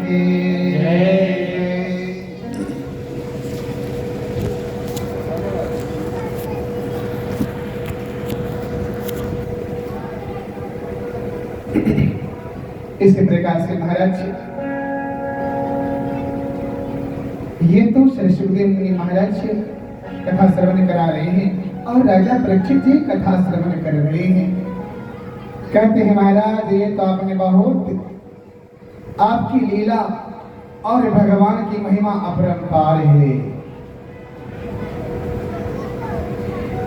की इसी प्रकार से महाराज ये तो श्री सुखदेव मुनि महाराज कथा श्रवण करा रहे हैं और राजा परीक्षित जी कथा श्रवण कर रहे हैं। कहते हैं महाराज ये तो आपने बहुत आपकी लीला और भगवान की महिमा अपरंपार है।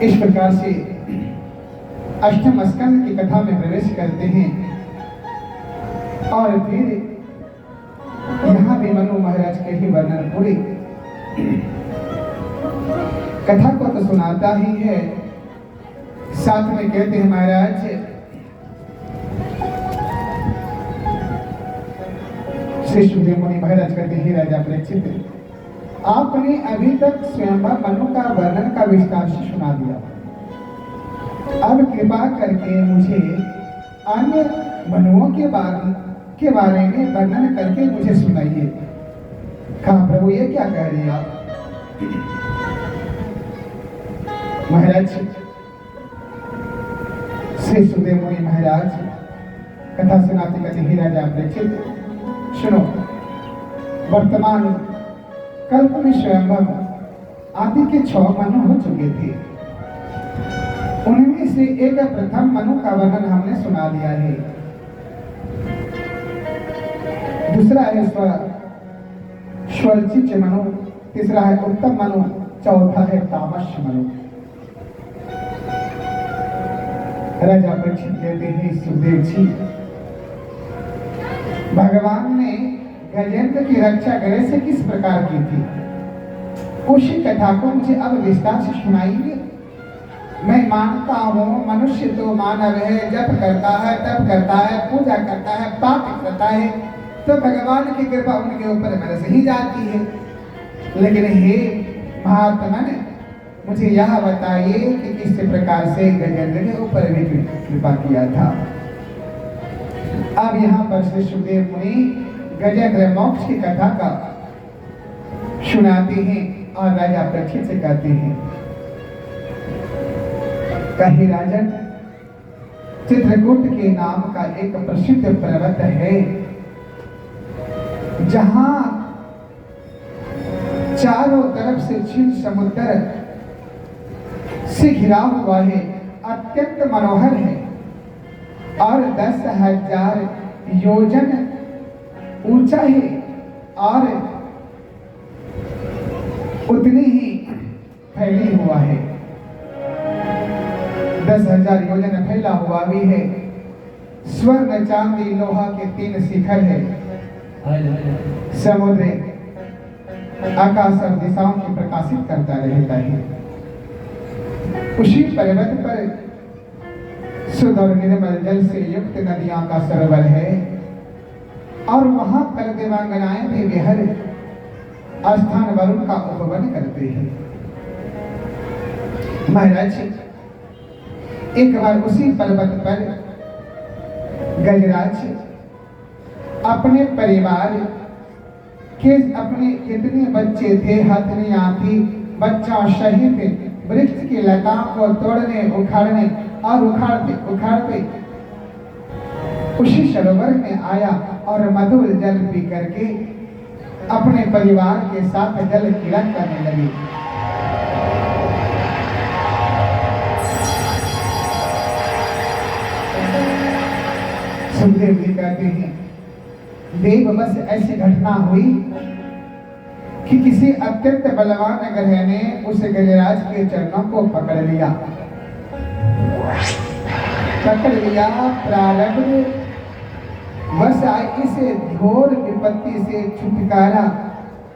इस प्रकार से अष्टम स्कंद की कथा में प्रवेश करते हैं और फिर यहाँ भी मनु महाराज के ही वर्णन पूरे कथा को तो सुनाता ही है, साथ में कहते हैं महाराज श्री सुखदेव मुनि महाराज कहते हैं राजा परीक्षित आपने अभी तक स्वयंवर मनु का वर्णन का विस्तार से सुना दिया, अब कृपा करके मुझे अन्य मनुओं के बारे में वर्णन करके मुझे सुनाइए। कहा प्रभु ये क्या कह रहे हैं आप? महाराज श्री सुखदेव मुनि महाराज कथा सुनाते कहते हैं राजा परीक्षित सुनो, वर्तमान कल्प में स्वयंवर आदि के 6 मनु हो चुके थे, उनमें से एक प्रथम मनु का वर्णन हमने सुना दिया है, दूसरा है स्वरचिच मनु, तीसरा है उत्तम मनु, चौथा है तामस मनु। राजा परीक्षित कहते हैं सुखदेव जी भगवान ने गजेंद्र की रक्षा गृह से किस प्रकार की थी उसी कथा को मुझे अब विस्तार से सुनाइए। मैं मानता हूँ मनुष्य तो मानव है, जप करता है, तप करता है, पूजा करता है, पाप करता है, तो भगवान की कृपा उनके ऊपर बरस ही जाती है। लेकिन हे महात्मा ने मुझे यह बताइए कि किस प्रकार से गजेंद्र के ऊपर भी कृपा किया था। अब यहाँ पर श्री सुखदेव मुनि गजेंद्र मोक्ष की कथा का सुनाते हैं और राजा परीक्षित से कहते हैं कहे राजन चित्रकूट के नाम का एक प्रसिद्ध पर्वत है जहां चारों तरफ से क्षीण समुद्र से घिरा हुआ है, अत्यंत मनोहर है और 10,000 योजन ऊंचा है और उतनी ही फैली हुआ है। 10,000 योजन फैला हुआ भी है। स्वर्ण चांदी लोहा के 3 शिखर है। समुद्र आकाश और दिशाओं की प्रकाशित करता रहता है। उसी पर्वत पर शुद्ध और निर्मल जल से युक्त नदियों का सरोवर है और वहां पर देवांगनाएं भी विहर स्थान वरुण का उपवन करते हैं। महाराज एक बार उसी पर्वत पर गजराज अपने परिवार के अपने जितने बच्चे थे, हथनी थी, बच्चा सहित वृक्ष की लताओं को तोड़ने उखाड़ने और उखाड़ते उसी सरोवर में आया और मधुर जल पी करके अपने परिवार के साथ जल क्रीड़ा करने लगी। सुखदेव जी कहते हैं देव बस ऐसी घटना हुई कि किसी अत्यंत बलवान ग्रह ने उस गजराज के चरणों को पकड़ लिया। प्रारब्ध बस इस घोर विपत्ति से छुटकारा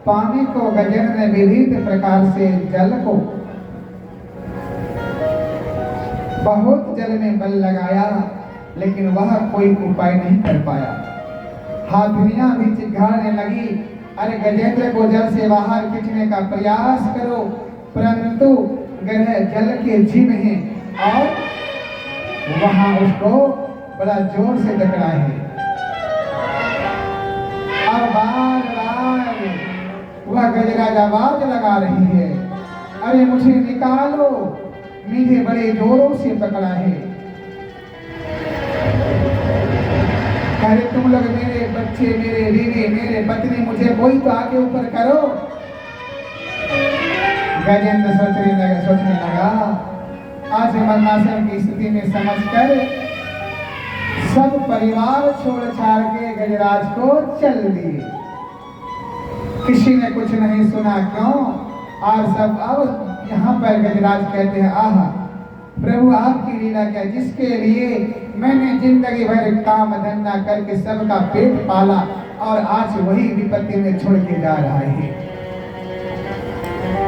पाने को गजेंद्र ने विविध प्रकार से जल को बहुत जल में बल लगाया, लेकिन वह कोई उपाय नहीं कर पाया। हाथनियां भी चिल्लाने लगी, अरे गजेंद्र को जल से बाहर खींचने का प्रयास करो, परंतु ग्रह जल के जीव हैं और वहां उसको बड़ा जोर से टकरा है और बार बार वह गजराज आवाज लगा रही है, अरे मुझे निकालो, मुझे बड़े जोरों से पकड़ा है। अरे तुम लोग मेरे बच्चे, मेरे बीवी, मेरे पत्नी, मुझे कोई तो आगे ऊपर करो। गजेंद्र सोचने लगा आज मरणासन की स्थिति में समझकर सब परिवार छोड़ छाड़ के गजराज को चल दिए। किसी ने कुछ नहीं सुना, क्यों? और सब अब यहाँ पर गजराज कहते हैं, आहा प्रभु आपकी लीला क्या, जिसके लिए मैंने जिंदगी भर काम धंधा करके सबका पेट पाला और आज वही विपत्ति में छोड़ के जा रहा है।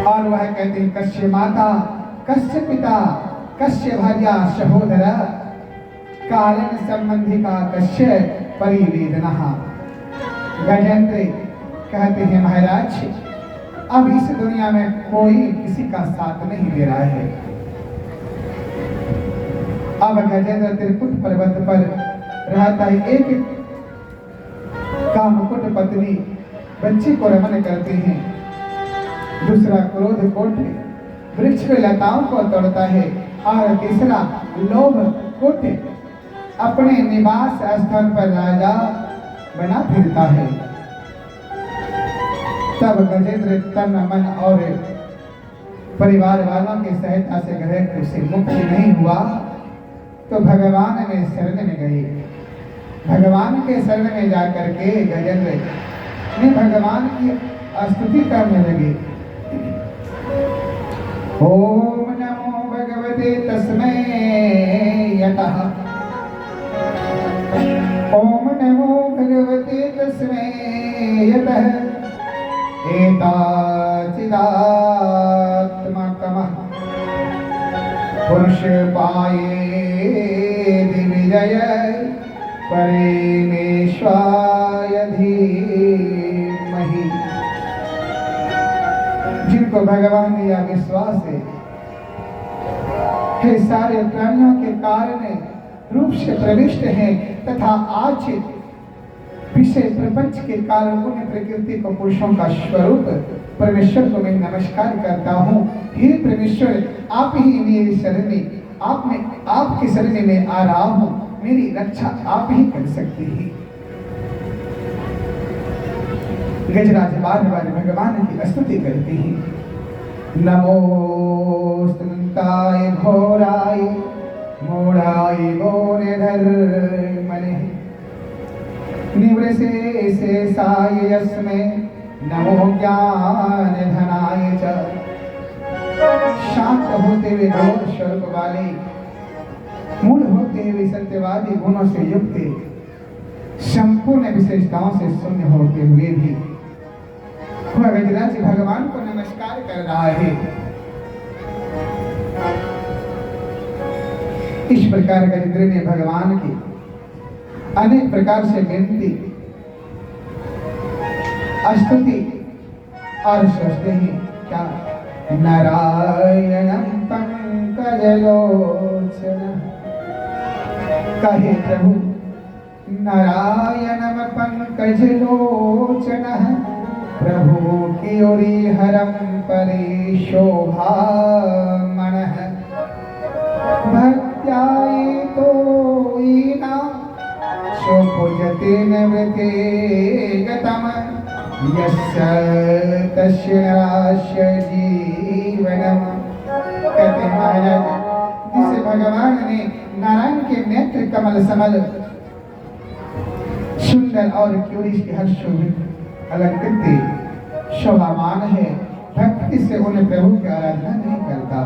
और वह कहते हैं, कश्य माता, कश्य पिता, कश्य भार्या सहोदरा, कारण संबंधी का कश्य परिवेदना। गजेंद्र कहते हैं, महाराज अब इस दुनिया में कोई किसी का साथ नहीं दे रहा है। अब गजेंद्र त्रिकुट पर्वत पर रहता है। एक कामकुट पत्नी बच्ची को रमन करते हैं, दूसरा क्रोध कोट वृक्ष के लताओं को तोड़ता है और तीसरा लोभ कोट अपने निवास स्थान पर राजा बना फिरता है। तब गजेंद्र तन मन और परिवार वालों की सहायता से ग्रह से मुक्ति नहीं हुआ तो भगवान में शरण में गए। भगवान के शरण में जाकर के गजेंद्र ने भगवान की स्तुति करने लगे। ओम नमो भगवते तस्मै यतः, ओम नमो भगवते तस्मै यतः एताचिदात्मकमः पुरुष पाये दिविजय परमेश्वराय धीमहि। जिनको भगवान या विश्वास है सारे प्राणियों के कारण रूप से प्रविष्ट है तथा आज विषय प्रपंच के कारण उन प्रकृति को पुरुषों का स्वरूप परमेश्वर को मैं नमस्कार करता हूँ। हे परमेश्वर, आप ही मेरी शरण में, आपकी शरण में आ रहा हूँ, मेरी रक्षा आप ही कर सकते हैं। गजराज बार बार भगवान की स्तुति करते हैं। नमोस्तुताय घोराय मूढ़ाय मोरधर्मणे निवृषे शेषाय यस्मै नमो ज्ञान धनाय च। शांत होते हुए घोर स्वरूप वाले, मूल होते हुए सत्यवादी गुणों से युक्त, संपूर्ण विशेषताओं से शून्य होते हुए भी वह गजराज भगवान को नमस्कार कर रहा है। इस प्रकार गजेंद्र ने भगवान की अनेक प्रकार से विनती, स्तुति और सोचते हैं क्या, नारायणं पंकजलोचन, कहे प्रभु नारायणं पंकजलोचन, प्रभु की ओरी हरम परे शोभामणः, भक्त्याये तो ईना शोभुजते नवते गतम, यस्य तस्य नास्य जीवनम। कहते हैं महाराज, जिसे भगवान ने नारायण के नेत्र कमल समल सुंदर और क्यूरी की हर शोभित अलंकृत शोभामान है, भक्ति से उन्हें प्रभु की आराधना नहीं करता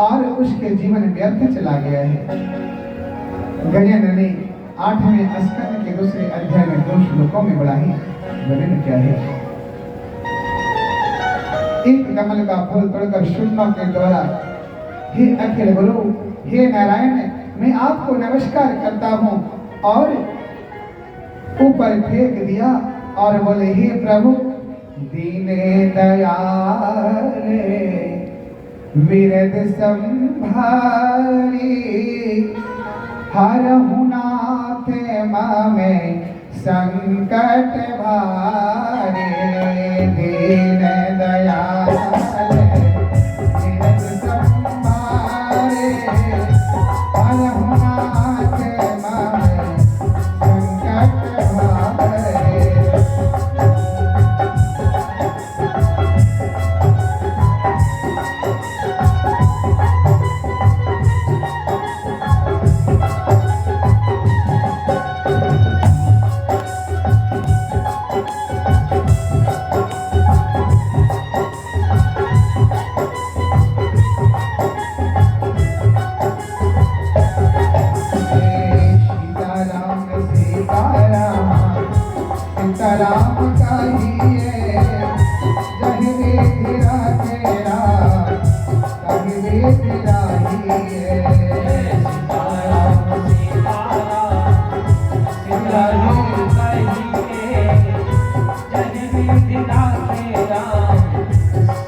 और उसके जीवन व्यर्थ चला गया है। गजेंद्र ने 8वें स्कंद के दूसरे अध्याय में 2 श्लोकों में बड़ा ही वर्णन किया है। एक कमल का फूल तोड़कर शून्यों के द्वारा, हे अखिल गुरु, हे नारायण, मैं आपको नमस्कार करता हूँ, और ऊपर फेंक दिया और बोले, हे प्रभु दीने दयाले विरद संभारी, हरहु नाथ मामे संकट भारे दीन दयाल निरंतर संभारे परहुनाथ मम संकट भारे। सीताराम कहिए जहि विधि राखेरा कहि विधि राहिए। सीताराम सीताराम कहिए जहि विधि राखेरा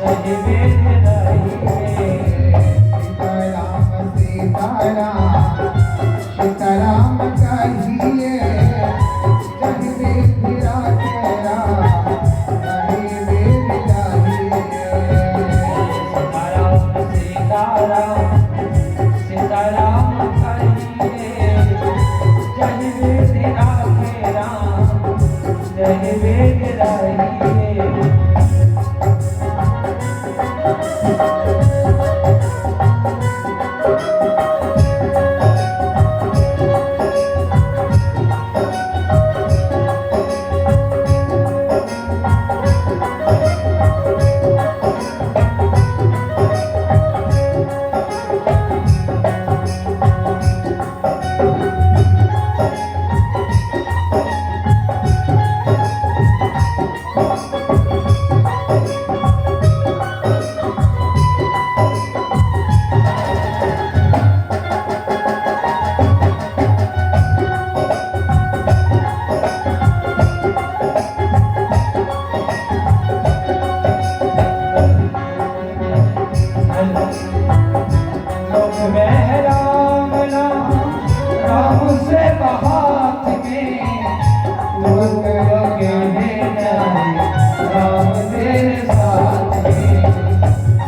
कहि विधि राहिए। सीताराम सीताराम सीताराम कहिए जहि विधि राखेरा कहि विधि राहिए। सीताराम कहिए जहि विधि राखेरा कहि विधि राहिए। लोक में राम नाम राम से बहात में लोग कहने नहीं राम तेरे साथ में।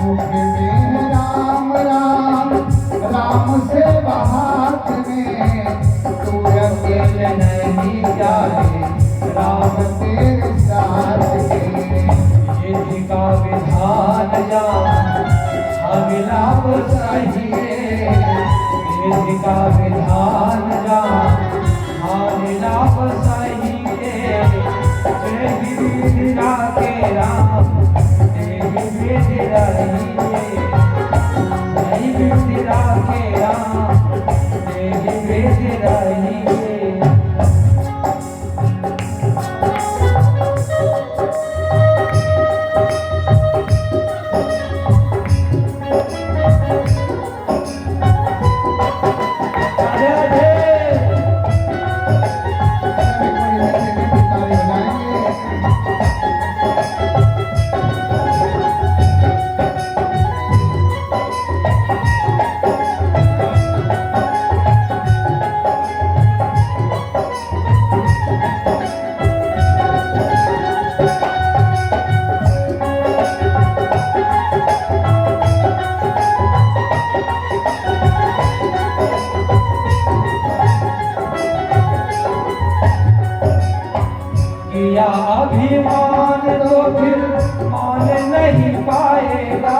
मुख में राम राम राम से बहात में तू अकेले नहीं जाए राम तेरे साथ में। विधि का विधान जान अविलाप चाहिए। विधि का विधान जान अविलाप चाहिए। जय विधि राखे राम जय विधि राहिए। जय विधि राखे राम जय विधि राहिए। किया अभिमान तो फिर मान नहीं पाएगा।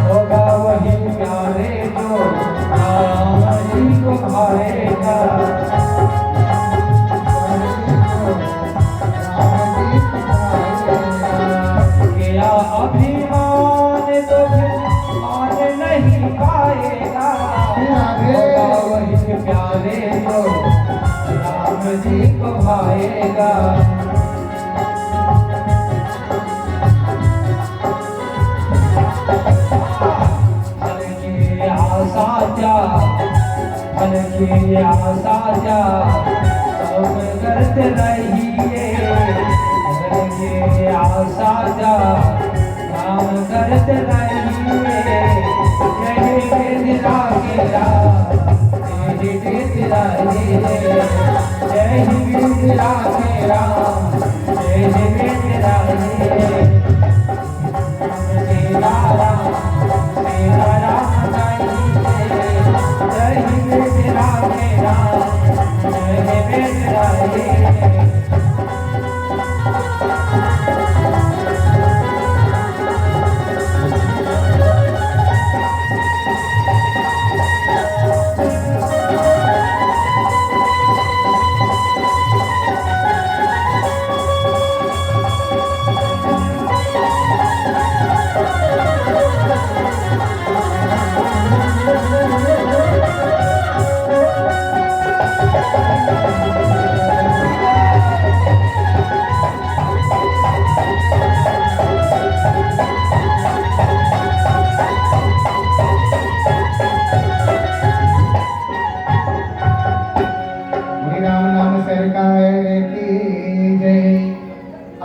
होगा वही प्यारे जो राम जी को भाएगा। किया अभिमान तो फिर मान नहीं पाएगा। होगा वही प्यारे जो राम जी को भाएगा। फल की आशा जा तुम करते रहिए। फल की आशा जा काम करते रहिए। जय विधि राखेरा जय विधि रहे। जय वीर राधे राम, जय वीर राधे। सीता राम सीता राम जय वीर राधे राम, जय वीर राधे।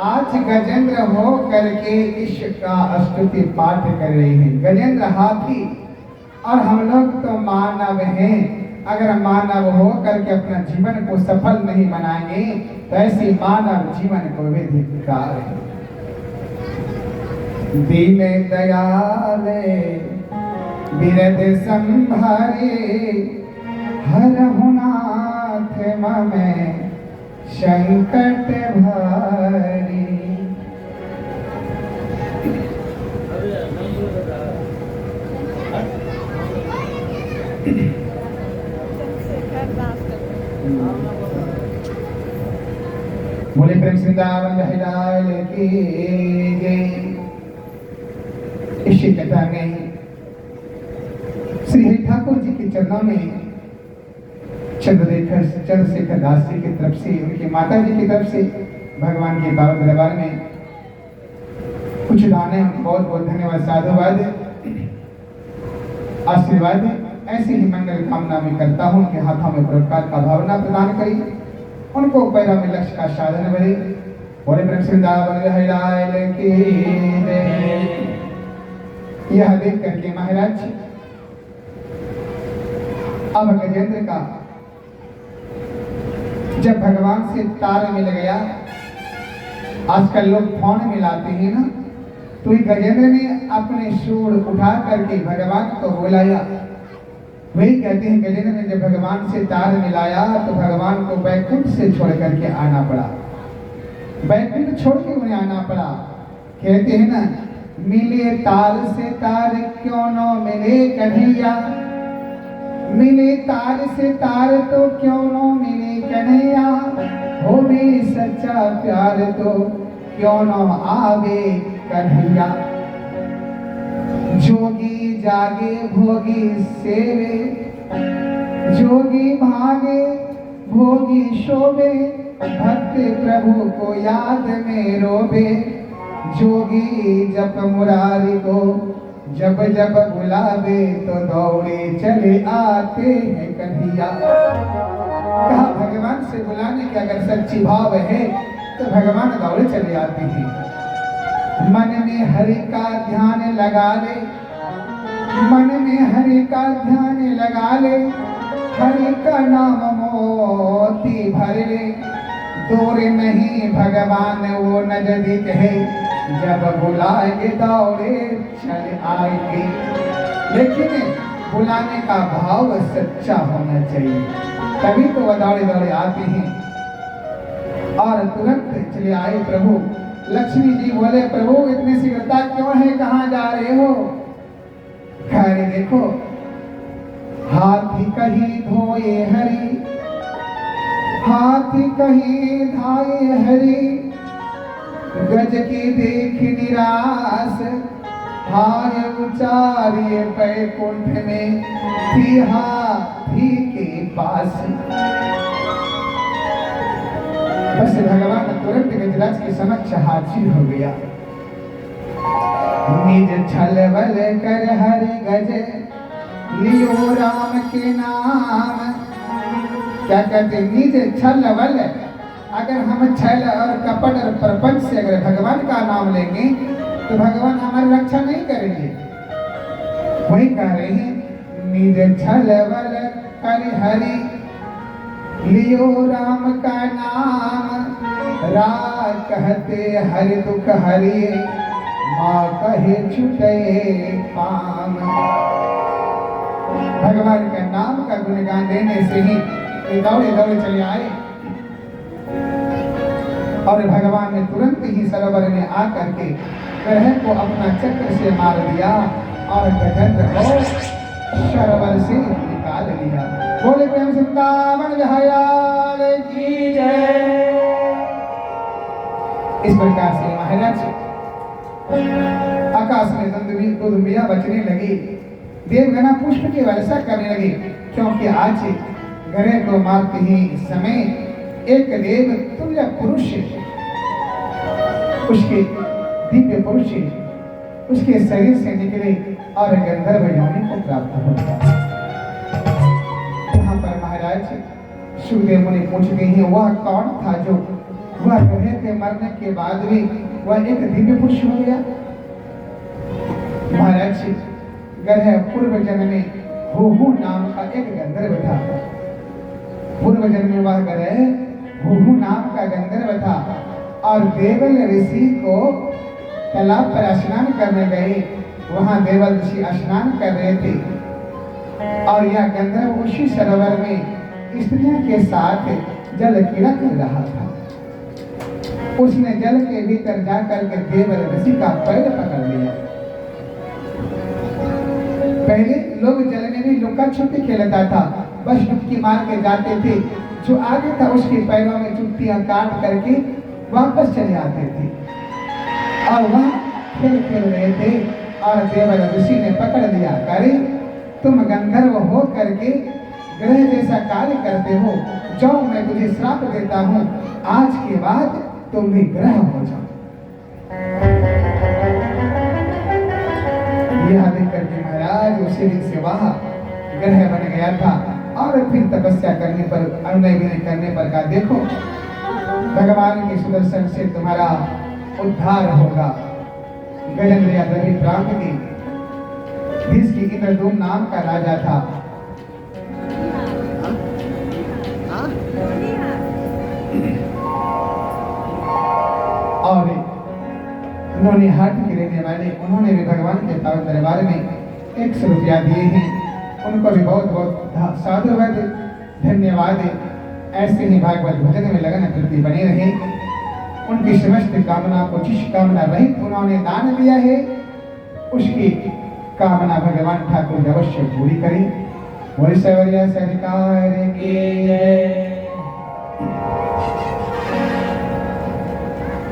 आज गजेंद्र हो करके ईश का स्तुति पाठ कर रहे हैं। गजेंद्र हाथी और हम लोग तो मानव हैं। अगर मानव हो करके अपना जीवन को सफल नहीं बनाएंगे तो ऐसी मानव जीवन को वे धिक्कार है। दीन दयाल बिरद संभारे, हरहु नाथ मम संकट भारी। बोले प्रेम वृंदावन बिहारी लाल की जय। इसी कथा में श्री हरि ठाकुर जी के चरणों में चंद्रशेखर दास जी की तरफ से, उनकी माता जी की तरफ से भगवान के पावन दरबार में कुछ दान है। बहुत बहुत धन्यवाद, साधुवाद, आशीर्वाद। ऐसी ही मंगल कामना में करता हूँ उनके हाथों में पुरस्कार का भावना प्रदान करी, उनको पैरा में लक्ष्य का साधन भरे। बोले प्रेम से वृंदावन बिहारी लाल की जय। यह देख करके महाराज अब गजेंद्र का जब भगवान से तार मिल गया, आजकल लोग फोन मिलाते हैं ना, तो गजेंद्र ने अपने सूर उठा करके भगवान को बुलाया। वही कहते हैं गजेंद्र ने जब भगवान से तार मिलाया तो भगवान को बैकुंठ से छोड़ करके आना पड़ा, बैकुंठ छोड़ के उन्हें आना पड़ा। कहते हैं ना, मिले तार से तार क्यों न मिले कन्हैया, मिले तार से तार तो क्यों न मिले कन्हैया, हो भी सच्चा प्यार तो क्यों न आवे कन्हैया। जोगी जागे भोगी सेवे, जोगी भागे भोगी शोभे, भक्त प्रभु को याद में रोबे। जोगी जप मुरारी को जब जब बुलावे तो दौड़े चले आते हैं कन्हैया। कहा भगवान से बुलाने के अगर सच्ची भाव है तो भगवान दौड़े चले आते हैं। मन में हरि का ध्यान लगा ले, मन में हरि का ध्यान लगा ले, हरि का नाम मोती भर ले। दूर नहीं भगवान वो नजदीक है, जब बुलाएंगे दौड़े चले आएंगे। लेकिन बुलाने का भाव सच्चा होना चाहिए, तभी तो वह दौड़े दौड़े आते हैं। और तुरंत चले आए प्रभु। लक्ष्मी जी बोले, प्रभु इतनी शीघ्रता क्यों है, कहाँ जा रहे हो? खैर देखो, हाथी कहीं धोए हरी, हाथी कहीं धाये हरी, गज की देख निराश, हाय उचारिए बैकुंठ में थी हाथी के पास। बस भगवान तुरंत गजराज के समक्ष हाजिर हो गया। निज छल बल कर हरि गज लियो राम के नाम। क्या कहते, निज छल बल, अगर हम छल और कपट और प्रपंच से अगर भगवान का नाम लेंगे तो भगवान हमारी रक्षा नहीं करेंगे। वही कह रहे हैं, निज छल बल कर हरि लियो राम का नाम रात कहते हरि दुख हरि माँ कहे छुटे काम। भगवान के नाम का गुणगान देने से ही ये दौड़े दौड़े चले आए और भगवान ने तुरंत ही सरोवर में आकर के ग्रह को अपना चक्र से मार दिया और गजेंद्र को सरोवर से निकाल लिया। बोले प्रेम से वृंदावन विहार की जय। इस प्रकार से महाराज आकाश में दुंदुभिया बजने लगी, देवगणा पुष्प की वर्षा करने लगी, क्योंकि आज ग्रह को मारते ही समय एक देव तुल्य पुरुष उसके दिव्य पुरुष उसके शरीर से निकले और गंधर्व योनि को प्राप्त हो गया। यहाँ पर महाराज सुखदेव मुनि पूछते हैं वह कौन था जो वह ग्रह के मरने के बाद भी वह एक दिव्य पुरुष हो गया। महाराज ग्रह पूर्व जन्म में हुहु नाम का एक गंधर्व था। पूर्व जन्म में वह ग्रह हुहु नाम का गंधर्व था और देवल ऋषि को तालाब पर स्नान करने गए। वहां देवल ऋषि स्नान कर रहे थे और यह गंधर्व उसी सरोवर में स्त्रियों के साथ जल क्रीड़ा कर रहा था। उसने जल के भीतर जाकर के देवल ऋषि का पैर पकड़ लिया। पहले लोग जल में भी लुका छुपी खेलता था, बस डुबकी मार के जाते थे, जो आगे था उसके पैरों में चुट्टियां काट करके वापस चले आते थे और वह खेल खेल रहे थे और देवल ऋषि ने पकड़ लिया, करे तुम गंधर्व हो करके ग्रह जैसा कार्य करते हो, जाओ मैं तुझे श्राप देता हूँ, आज के बाद तुम भी ग्रह हो जाओ। यह देख करके महाराज उसी दिन से वह ग्रह बन गया था और फिर तपस्या करने पर अनुनय विनय करने पर कहा देखो भगवान के सुदर्शन से तुम्हारा उद्धार होगा। गजेंद्र या रवि प्रांत की जिसकी इंद्रदूम नाम का राजा था, और उन्होंने हाथ के रहने वाले उन्होंने भी भगवान के पावन दरबार में 100 रुपया दिए हैं। उनको भी बहुत बहुत साधुवाद धन्यवाद। ऐसे ही भागवत भजन में लगन प्रति बने रहे। उनकी समस्त कामना को जिस कामना रहित उन्होंने दान दिया है उसकी कामना भगवान ठाकुर अवश्य पूरी करें। बोले सवरिया सरकार की जय।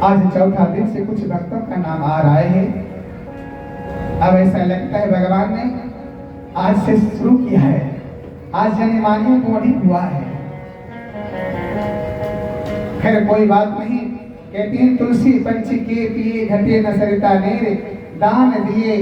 आज चौथा दिन से कुछ भक्तों का नाम आ रहा है। अब ऐसा लगता है भगवान ने आज से शुरू किया है, आज जन्मानियों को अधिक हुआ है। खैर कोई बात नहीं, कहते हैं तुलसी पंछी के पिए घटे न सरिता नेरे, दान दिए